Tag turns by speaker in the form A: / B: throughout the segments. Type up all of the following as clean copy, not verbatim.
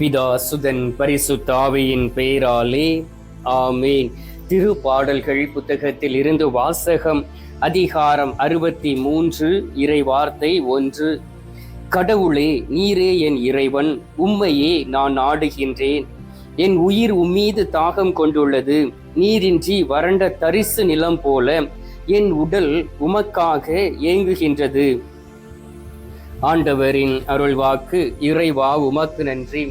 A: பிதா சுதன் பரிசுத்த ஆவியின் பெயராலே ஆமேன். திருப்பாடல்கள் புத்தகத்தில் இருந்து வாசகம். அதிகாரம் 63, இறை வார்த்தை 1. கடவுளே, நீரே என் இறைவன், உம்மையே நான் நாடுகின்றேன். என் உயிர் உம்மீது தாகம் கொண்டுள்ளது. நீரின்றி வறண்ட தரிசு நிலம் போல என் உடல் உமக்காக ஏங்குகின்றது. ஆண்டவரின் அருள்வாக்கு. இறைவா, உமக்கு நன்றி.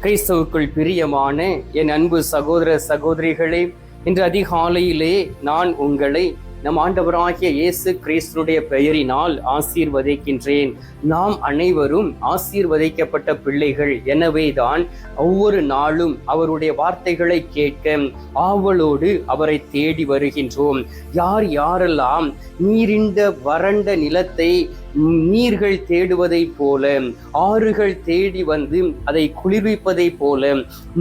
A: கிறிஸ்துவுக்குள் பிரியமான என் அன்பு சகோதர சகோதரிகளே, இன்று அதிகாலையிலே நான் உங்களை நம் ஆண்டவராகிய இயேசு கிறிஸ்துடைய பெயரினால் ஆசீர்வதிக்கின்றேன். நாம் அனைவரும் ஆசீர்வதிக்கப்பட்ட பிள்ளைகள். எனவேதான் ஒவ்வொரு நாளும் அவருடைய வார்த்தைகளை கேட்க ஆவலோடு அவரை தேடி வருகின்றோம். யார் யாரெல்லாம் நீரிந்த வறண்ட நிலத்தை நீர்கள் தேடுவதை போல, ஆறுகள் தேடி வந்து அதை குளிர்விப்பதை போல,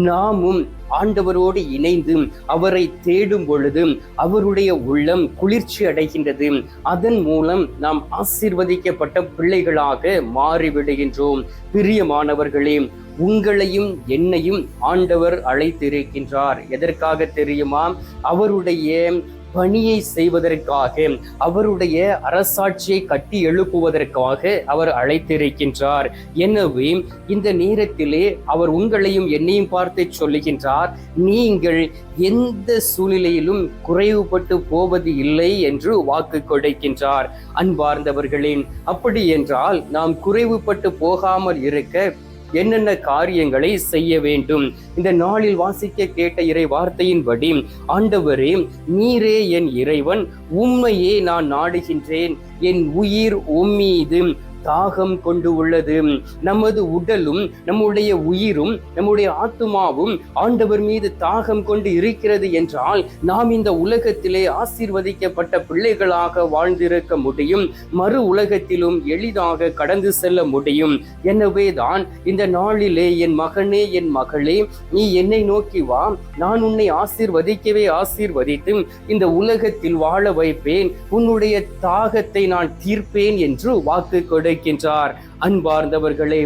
A: நாமும் ஆண்டவரோடு இணைந்து அவரை தேடும் பொழுது அவருடைய உள்ளம் குளிர்ச்சி அடைகின்றது. அதன் மூலம் நாம் ஆசீர்வதிக்கப்பட்ட பிள்ளைகளாக மாறிவிடுகின்றோம். பிரியமானவர்களே, உங்களையும் என்னையும் ஆண்டவர் அழைத்திருக்கின்றார். எதற்காக தெரியுமா? அவருடைய பணியை செய்வதற்காக, அவருடைய அரசாட்சியை கட்டி எழுப்புவதற்காக அவர் அழைத்திருக்கின்றார். எனவே இந்த நேரத்திலே அவர் உங்களையும் என்னையும் பார்த்து சொல்லுகின்றார், நீங்கள் எந்த சூழ்நிலையிலும் குறைவுபட்டு போவது இல்லை என்று வாக்கு கொடுக்கின்றார். அன்பார்ந்தவர்களே, அப்படி என்றால் நாம் குறைவுபட்டு போகாமல் இருக்க என்னென்ன காரியங்களை செய்ய வேண்டும்? இந்த நாளில் வாசிக்க கேட்ட இறை வார்த்தையின்படி, ஆண்டவரே, நீரே என் இறைவன், உம்மையே நான் நாடுகின்றேன். என் உயிர் உம்மீது தாகம் கொண்டு உள்ளது. நமது உடலும் நம்முடைய உயிரும் நம்முடைய ஆத்துமாவும் ஆண்டவர் மீது தாகம் கொண்டு இருக்கிறது என்றால் நாம் இந்த உலகத்திலே ஆசீர்வதிக்கப்பட்ட பிள்ளைகளாக வாழ்ந்திருக்க முடியும். மறு உலகத்திலும் எளிதாக கடந்து செல்ல முடியும். எனவே தான் இந்த நாளிலே, என் மகனே, என் மகளே, நீ என்னை நோக்கி வா, நான் உன்னை ஆசீர்வதிக்கவே ஆசீர்வதித்து இந்த உலகத்தில் வாழ வைப்பேன், உன்னுடைய தாகத்தை நான் தீர்ப்பேன் என்று வாக்கு கொடுக்கின்றார். அன்பார்ந்தவர்களே,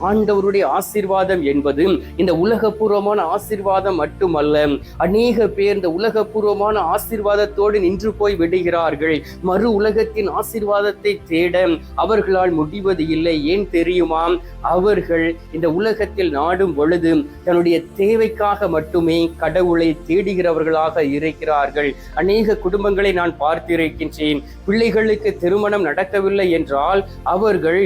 A: ஆண்டவருடைய ஆசீர்வாதம் என்பது இந்த உலகபூர்வமான ஆசீர்வாதம் மட்டுமல்ல. அநேக பேர் இந்த உலகபூர்வமான ஆசீர்வாதத்தோடு நின்று போய் விடுகிறார்கள். மறு உலகத்தின் ஆசீர்வாதத்தை தேட அவர்களால் முடிவது இல்லை. ஏன் தெரியுமா? அவர்கள் இந்த உலகத்தில் நாடும் பொழுது தன்னுடைய தேவைக்காக மட்டுமே கடவுளை தேடுகிறவர்களாக இருக்கிறார்கள். அநேக குடும்பங்களை நான் பார்த்திருக்கின்றேன். பிள்ளைகளுக்கு திருமணம் நடக்கவில்லை என்றால் அவர்கள்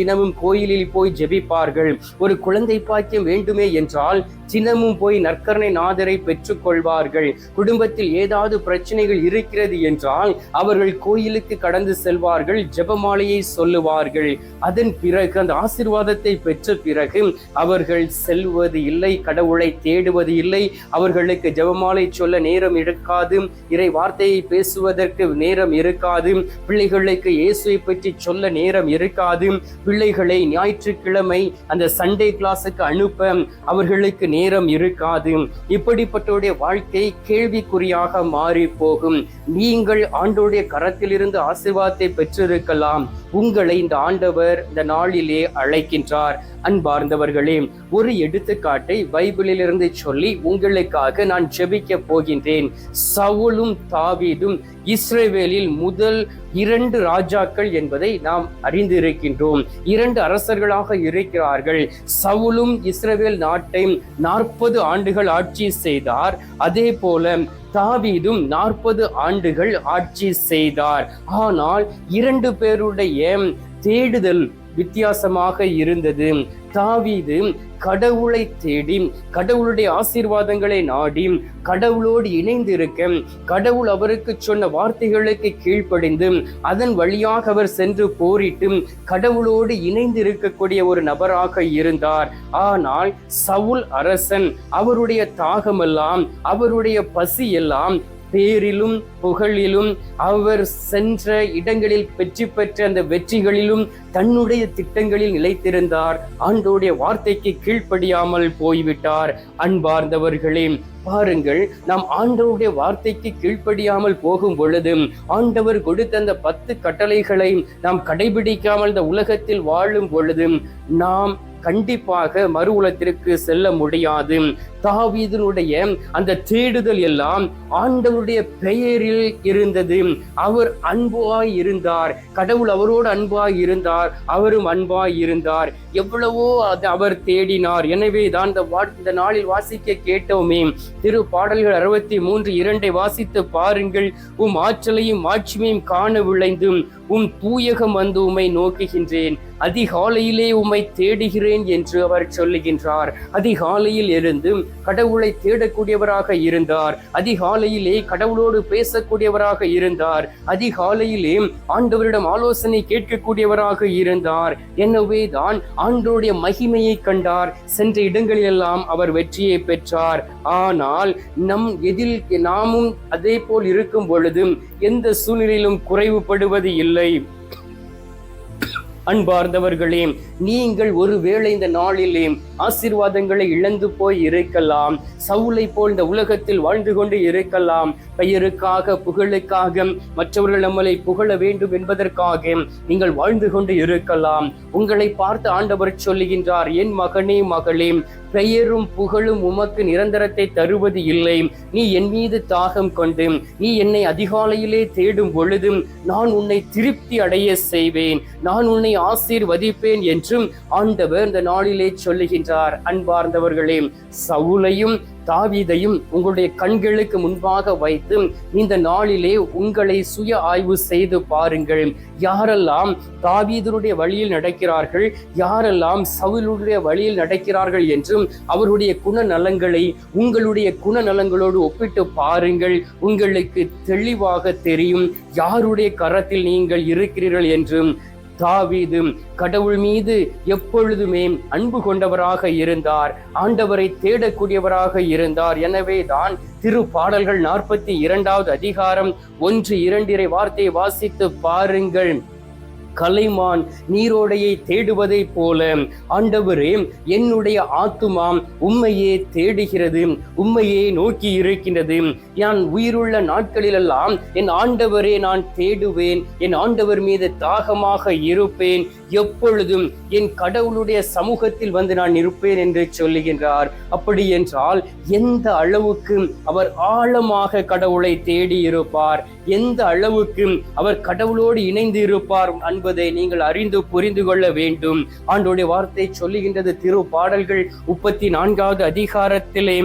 A: தினமும் கோயிலில் போய் ஜெபிப்பார்கள். ஒரு குழந்தை பாக்கியம் வேண்டுமே என்றால் தினமும் போய் நற்கருணை நாதரை பெற்றுக் கொள்வார்கள். குடும்பத்தில் ஏதாவது பிரச்சனைகள் இருக்கிறது என்றால் அவர்கள் கோயிலுக்கு கடந்து செல்வார்கள், ஜெபமாலையை சொல்லுவார்கள். அதன் பிறகு அந்த ஆசீர்வாதத்தை பெற்ற பிறகு அவர்கள் செல்வது இல்லை, கடவுளை தேடுவது இல்லை. அவர்களுக்கு ஜெபமாலை சொல்ல நேரம் இருக்காது, இறை வார்த்தையை பேசுவதற்கு நேரம் இருக்காது, பிள்ளைகளுக்கு இயேசுவை பற்றி சொல்ல நேரம் இருக்காது. பிள்ளைகளை ஞாயிற்றுக்கிழமை அந்த சண்டே கிளாஸுக்கு அனுப்ப அவர்களுக்கு நேரம் இருக்காது. இப்படிப்பட்டோடைய வாழ்க்கை கேள்விக்குறியாக மாறி போகும். நீங்கள் ஆண்டோடைய கரத்திலிருந்து ஆசீர்வாதத்தை பெற்றிருக்கலாம். உங்களை இந்த ஆண்டவர் இந்த நாளிலே அழைக்கின்றார். அன்பார்ந்தவர்களே, ஒரு எடுத்துக்காட்டை பைபிளிலிருந்து சொல்லி உங்களுக்காக நான் ஜெபிக்க போகின்றேன். சவுலும் தாவீதும் இஸ்ரவேலில் முதல் 2 ராஜாக்கள் என்பதை நாம் அறிந்திருக்கின்றோம். 2 அரசர்களாக இருக்கிறார்கள். சவுலும் இஸ்ரவேல் நாட்டை 40 ஆண்டுகள் ஆட்சி செய்தார். அதே போல தாவீதும் 40 ஆண்டுகள் ஆட்சி செய்தார். ஆனால் 2 பேருடைய தேடுதல் வித்தியாசமாக இருந்தது. தாவீது கடவுளை தேடி, கடவுளுடைய ஆசீர்வாதங்களை நாடி, கடவுளோடு இணைந்திருக்க, கடவுள் அவருக்கு சொன்ன வார்த்தைகளுக்கு கீழ்ப்படிந்து அதன் வழியாக அவர் சென்று போரிட்டு கடவுளோடு இணைந்து இருக்கக்கூடிய ஒரு நபராக இருந்தார். ஆனால் சவுல் அரசன், அவருடைய தாகமெல்லாம், அவருடைய பசி எல்லாம் பேரிலும் புகழிலும், அவர் சென்ற இடங்களில் வெற்றி பெற்ற அந்த வெற்றிகளிலும் தன்னுடைய திட்டங்களில் நிலைத்திருந்தார். ஆண்டவருடைய வார்த்தைக்கு கீழ்ப்படியாமல் போய்விட்டார். அன்பார்ந்தவர்களே, பாருங்கள், நாம் ஆண்டவருடைய வார்த்தைக்கு கீழ்ப்படியாமல் போகும் பொழுது, ஆண்டவர் கொடுத்த அந்த 10 கட்டளைகளை நாம் கடைபிடிக்காமல் இந்த உலகத்தில் வாழும் பொழுது, நாம் கண்டிப்பாக மறு உலகத்திற்கு செல்ல முடியாது. தாவீதினுடைய அந்த தேடுதல் எல்லாம் ஆண்டவருடைய பெயரில் இருந்தது. அவர் அன்பாய் இருந்தார், கடவுள் அவரோடு அன்பாய் இருந்தார், அவரும் அன்பாய் இருந்தார். எவ்வளவோ அவர் தேடினார். எனவே தான் இந்த நாளில் வாசிக்க கேட்டோமே, திரு பாடல்கள் 63:2 வாசித்து பாருங்கள். உம் ஆற்றலையும் ஆட்சியையும் காண விளைந்தும் உம் தூயகம் வந்து உம்மை நோக்குகின்றேன், அதிகாலையிலே உம்மை தேடுகிறேன் என்று அவர் சொல்லுகின்றார். அதிகாலையில் இருந்து கடவுளை தேடக்கூடியவராக இருந்தார், அதிகாலையிலே கடவுளோடு பேசக்கூடியவராக இருந்தார், அதிகாலையிலே ஆண்டவரிடம் ஆலோசனை கேட்கக்கூடியவராக இருந்தார். எனவே தான் ஆண்டவருடைய மகிமையை கண்டார். சென்ற இடங்களிலெல்லாம் அவர் வெற்றியை பெற்றார். ஆனால் நாமும் அதே போல் இருக்கும் பொழுது எந்த சூழ்நிலையிலும் குறைவுபடுவது இல்லை. அன்பார்ந்தவர்களே, நீங்கள் ஒருவேளை இந்த நாளிலே ஆசீர்வாதங்களை இழந்து போய் இருக்கலாம். சவுலை போல் இந்த உலகத்தில் வாழ்ந்து கொண்டு இருக்கலாம். பெயருக்காக, புகழுக்காக, மற்றவர்கள் நம்மளை புகழ வேண்டும் என்பதற்காக நீங்கள் வாழ்ந்து கொண்டு இருக்கலாம். உங்களை பார்த்து ஆண்டவர் சொல்லுகின்றார், என் மகனே மகளே, பெயரும் புகழும் உமக்கு நிரந்தரத்தை தருவது இல்லை. நீ என் மீது தாகம் கொண்டு நீ என்னை அதிகாலையிலே தேடும் பொழுதும் நான் உன்னை திருப்தி அடைய செய்வேன், நான் உன்னை ஆசீர்வதிப்பேன் என்றும் ஆண்டவர் இந்த நாளிலே சொல்லுகின்றார். அன்பார்ந்தவர்களே, சவுலையும் தாவீதையும் உங்களுடைய கண்களுக்கு முன்பாக வைத்து இந்த நாளிலே உங்களை சுய ஆய்வு செய்து பாருங்கள். யாரெல்லாம் தாவீதுடைய வழியில் நடக்கிறார்கள், யாரெல்லாம் சவுலுடைய வழியில் நடக்கிறார்கள் என்றும் அவருடைய குணநலங்களை உங்களுடைய குணநலங்களோடு ஒப்பிட்டு பாருங்கள். உங்களுக்கு தெளிவாக தெரியும் யாருடைய கரத்தில் நீங்கள் இருக்கிறீர்கள் என்றும். தாவீது கடவுள் மீது எப்பொழுதுமே அன்பு கொண்டவராக இருந்தார், ஆண்டவரை தேடக்கூடியவராக இருந்தார். எனவே தான் திரு பாடல்கள் 42வது அதிகாரம் 1-2 வார்த்தையை வாசித்து பாருங்கள். கலைமான் நீரோடையை தேடுவதை போல ஆண்டவரே, என்னுடைய ஆத்துமாம் உம்மையே தேடுகிறது, உம்மையே நோக்கி இருக்கின்றது. நான் உயிருள்ள நாட்களிலெல்லாம் என் ஆண்டவரே நான் தேடுவேன், என் ஆண்டவர் மீது தாகமாக இருப்பேன், எப்பொழுதும் என் கடவுளுடைய சமூகத்தில் வந்து நான் இருப்பேன் என்று சொல்லுகின்றார். அப்படி என்றால் எந்த அளவுக்கு அவர் ஆழமாக கடவுளை தேடி இருப்பார், எந்த அளவுக்கு அவர் கடவுளோடு இணைந்து இருப்பார் என்பதை நீங்கள் அறிந்து புரிந்து கொள்ள வேண்டும். ஆண்டவருடைய வார்த்தை சொல்லுகின்றது. திரு பாடல்கள் 34வது அதிகாரத்திலே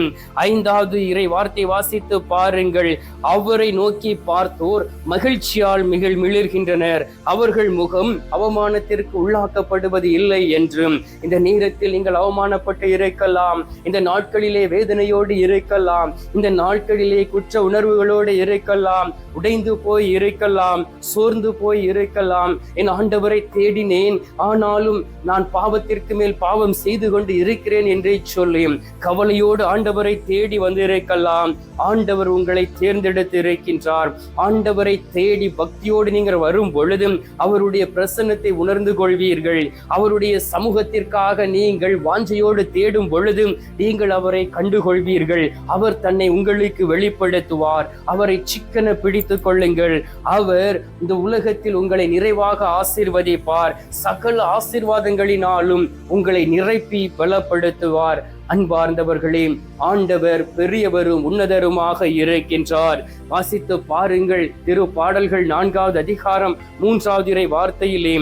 A: 5வது இறை வார்த்தை வாசித்து பாருங்கள். அவரை நோக்கி பார்த்தோர் மகிழ்ச்சியால் மிளிர்கின்றனர், அவர்கள் முகம் அவமானத்திற்கு உள்ளாக்கப்படுவது இல்லை என்றும். இந்த நேரத்தில் நீங்கள் அவமானப்பட்டு இருக்கலாம், இந்த நாட்களிலே வேதனையோடு இருக்கலாம், இந்த நாட்களிலே குற்ற உணர்வுகளோடு இருக்கலாம், உடைந்து போய் இருக்கலாம், சோர்ந்து போய் இருக்கலாம். என் ஆண்டவரை தேடினேன், ஆனாலும் நான் பாவத்திற்கு மேல் பாவம் செய்து கொண்டு இருக்கிறேன் என்றே சொல்லி கவலையோடு ஆண்டவரை தேடி வந்திருக்கலாம். ஆண்டவர் உங்களை தேர்ந்தெடுத்து இருக்கின்றார். ஆண்டவரை தேடி பக்தியோடு நீங்கள் வரும் பொழுதும் அவருடைய பிரசன்னத்தை உணர்ந்து கொள்வீர்கள். அவருடைய சமூகத்திற்காக நீங்கள் வாஞ்சையோடு தேடும் பொழுதும் நீங்கள் அவரை கண்டுகொள்வீர்கள். அவர் தன்னை உங்களுக்கு வெளிப்படுத்துவார். அவரை சிக்கன பிடித்துக் கொள்ளுங்கள். அவர் இந்த உலகத்தில் உங்களை நிறைவாக ஆசீர்வதிப்பார். சகல ஆசீர்வாதங்களினாலும் உங்களை நிரப்பி பலப்படுத்துவார். அன்பார்ந்தவர்களே, ஆண்டவர் பெரியவரும் உன்னதருமாக இருக்கின்றார். வாசித்து பாருங்கள். திரு பாடல்கள் 4வது அதிகாரம் 3வது இறை வார்த்தையிலே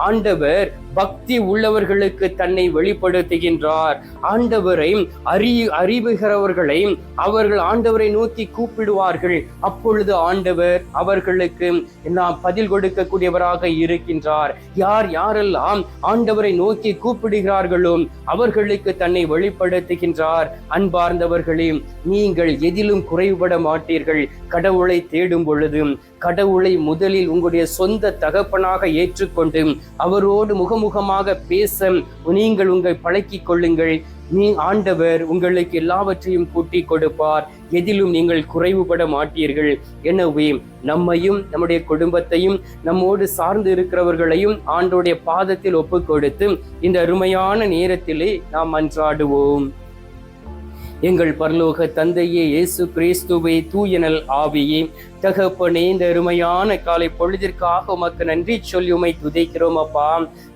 A: ஆண்டவர் பக்தி உள்ளவர்களுக்கு தன்னை வெளிப்படுத்துகின்றார். ஆண்டவரை அறிவுகிறவர்களை அவர்கள் ஆண்டவரை நோக்கி கூப்பிடுவார்கள். அப்பொழுது ஆண்டவர் அவர்களுக்கு பதில் கொடுக்கக்கூடியவராக இருக்கின்றார். யாரெல்லாம் ஆண்டவரை நோக்கி கூப்பிடுகிறார்களோ அவர்களுக்கு தன்னை வெளிப்படுத்துகின்றார். அன்பார்ந்தவர்களே, நீங்கள் எதிலும் குறைவுபட மாட்டீர்கள். கடவுளை தேடும் பொழுது கடவுளை முதலில் உங்களுடைய சொந்த தகப்பனாக ஏற்றுக்கொண்டு அவரோடு முகமுகமாக பேச நீங்கள் உங்களை பழக்கிக் கொள்ளுங்கள். ஆண்டவர் உங்களுக்கு எல்லாவற்றையும் கூட்டி கொடுப்பார். எதிலும் நீங்கள் குறைவுபட மாட்டீர்கள். எனவே நம்மையும் நம்முடைய குடும்பத்தையும் நம்மோடு சார்ந்து இருக்கிறவர்களையும் ஆண்டவருடைய பாதத்தில் ஒப்புக் கொடுத்து இந்த அருமையான நேரத்திலே நாம் மன்றாடுவோம். எங்கள் பரலோக தந்தையே, இயேசு கிறிஸ்துவே, தூயனல் ஆவியே, தகப்பனே, இந்த அருமையான காலை பொழுதிற்காக உமக்கு நன்றி சொல்லி உமை துதிக்கிறோம் அப்பா.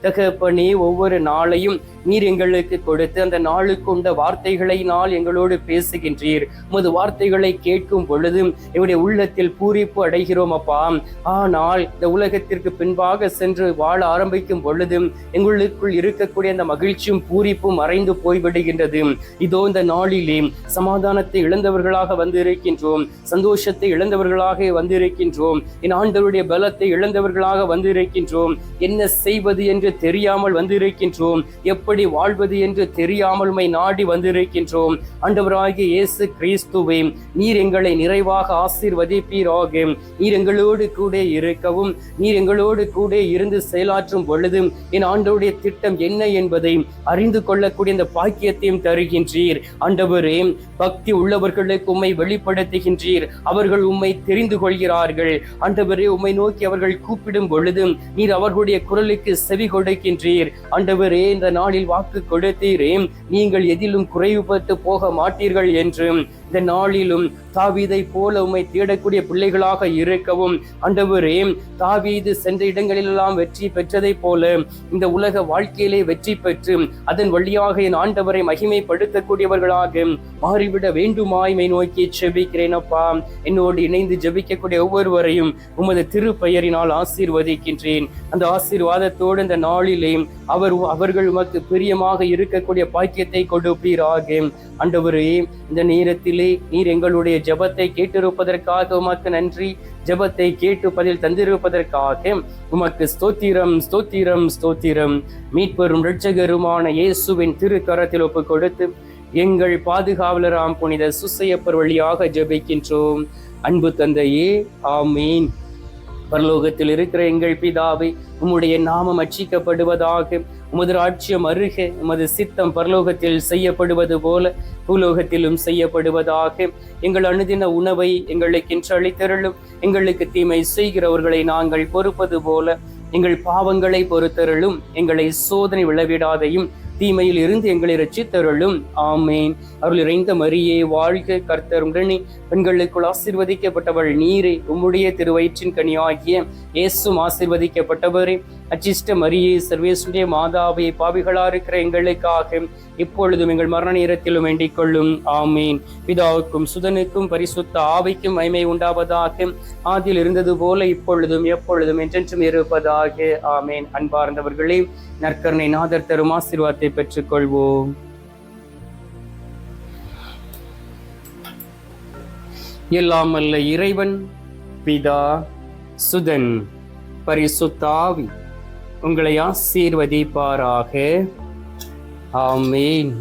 A: தகப்பனே, ஒவ்வொரு நாளையும் நீர் எங்களுக்கு கொடுத்து அந்த நாளுக்குண்ட வார்த்தைகளை நாள் எங்களோடு பேசுகின்றீர். உமது வார்த்தைகளை கேட்கும் பொழுதும் எங்களுடைய உள்ளத்தில் பூரிப்பு அடைகிறோம் அப்பா. ஆனால் இந்த உலகத்திற்கு பின்பாக சென்று வாழ ஆரம்பிக்கும் பொழுதும் எங்களுக்குள் இருக்கக்கூடிய அந்த மகிழ்ச்சியும் பூரிப்பும் மறைந்து போய்விடுகின்றது. இதோ இந்த நாளிலே சமாதானத்தை இழந்தவர்களாக வந்து இருக்கின்றோம், சந்தோஷத்தை இழந்தவர்களாக வந்திருக்கின்றோம், என் ஆண்டவருடைய பலத்தை இழந்தவர்களாக வந்திருக்கின்றோம், என்ன செய்வது என்று தெரியாமல் வந்திருக்கின்றோம், எப்படி வாழ்வது என்று தெரியாமல் உம்மை நாடி வந்திருக்கின்றோம். ஆண்டவராகிய இயேசு கிறிஸ்துவே, நீர் எங்களை நிறைவாக ஆசீர்வதிப்பீராக. நீர் எங்களோடு கூட இருக்கவும், நீர் எங்களோடு கூட இருந்து செயலாற்றும் பொழுது என் ஆண்டவருடைய திட்டம் என்ன என்பதை அறிந்து கொள்ளக்கூடிய இந்த பாக்கியத்தையும் தருகின்றீர். ஆண்டவரே, பக்தி உள்ளவர்களுக்கு உம்மை வெளிப்படுத்துகின்றீர், அவர்கள் உம்மை தெரிந்து கொள்கிறார்கள். ஆண்டவரே, உம்மை நோக்கி அவர்கள் கூப்பிடும் பொழுது நீர் அவர்களுடைய குரலுக்கு செவி கொடுக்கின்றீர். ஆண்டவரே, இந்த நாளில் வாக்கு கொடுத்தீரே, நீங்கள் எதிலும் குறைவுபட்டு போக மாட்டீர்கள் என்று. இந்த நாளிலும் தாவீதை போல உம்மை தேடக்கூடிய பிள்ளைகளாக இருக்கவும், ஆண்டவரே, தாவீது சென்ற இடங்களிலெல்லாம் வெற்றி பெற்றதை போல இந்த உலக வாழ்க்கையிலே வெற்றி பெற்று அதன் வழியாக என் ஆண்டவரை மகிமைப்படுத்தக்கூடியவர்களாக மாறிவிட வேண்டுமாய்மை நோக்கி ஜெபிக்கிறேன் அப்பா. என்னோடு இணைந்து ஜெபிக்கக்கூடிய ஒவ்வொருவரையும் உமது திருப்பெயரினால் ஆசீர்வதிக்கின்றேன். அந்த ஆசீர்வாதத்தோடு இந்த நாளிலே அவர்கள் உமக்கு பிரியமாக இருக்கக்கூடிய பாக்கியத்தை கொடுப்பீராக. ஆண்டவரே, இந்த நேரத்திலே நீர் எங்களுடைய ஜெபத்தை கேட்டிருப்பதற்காக உமக்கு நன்றி. ஜெபத்தை கேட்டு பதில் தந்திருப்பதற்காக உமக்கு ஸ்தோத்திரம், ஸ்தோத்திரம், ஸ்தோத்திரம். மீட்பெரும் இரட்சகருமான இயேசுவின் திருக்கரத்தில் ஒப்பு கொடுத்து எங்கள் பாதுகாவலராம் புனித சுசையப்பர் வழியாக ஜெபிக்கின்றோம். அன்பு தந்தையே, ஆமீன். பரலோகத்தில் இருக்கிற எங்கள் பிதாவே, உம்முடைய நாமம் அர்ச்சிக்கப்படுவதாக, உமது ராஜ்யம் அருக, உமது சித்தம் பரலோகத்தில் செய்யப்படுவது போல பூலோகத்திலும் செய்யப்படுவதாக. எங்கள் அனுதின உணவை எங்களுக்கு இன்று அளித்தருளும். எங்களுக்கு தீமை செய்கிறவர்களை நாங்கள் பொறுப்பது போல எங்கள் பாவங்களை பொறுத்தருளும். எங்களை சோதனை விளைவிடாதையும் தீமையில் இருந்து எங்களை ரட்சித்தருளும். ஆமேன். அருள் இறைந்த மரியே வாழ்க, கர்த்தர் உடனே, பெண்களுக்குள் ஆசீர்வதிக்கப்பட்டவள் நீரே, உம்முடைய திருவயிற்றின் கனியாகிய இயேசுவும் ஆசீர்வதிக்கப்பட்டவரே. அச்சிஷ்ட மரியே, சர்வேசுடைய மாதாவே, பாவிகளா இருக்கிற எங்களுக்காக இப்பொழுதும் எங்கள் மரண நேரத்திலும் வேண்டிக் கொள்ளும். ஆமீன். பிதாவுக்கும் சுதனுக்கும் பரிசுத்த ஆவிக்கும் மகிமை உண்டாவதாக. ஆதியில் இருந்தது போல இப்பொழுதும் எப்பொழுதும் என்றென்றும் இருப்பதாக. ஆமீன். அன்பார்ந்தவர்களே, நற்கருணை நாதர் தரும் ஆசீர்வாதத்தை பெற்றுக்கொள்வோம். எல்லாம் அல்ல இறைவன், பிதா, சுதன், பரிசுத்த ஆவி உங்களை ஆசீர்வதிப்பாராக. ஆமீன்.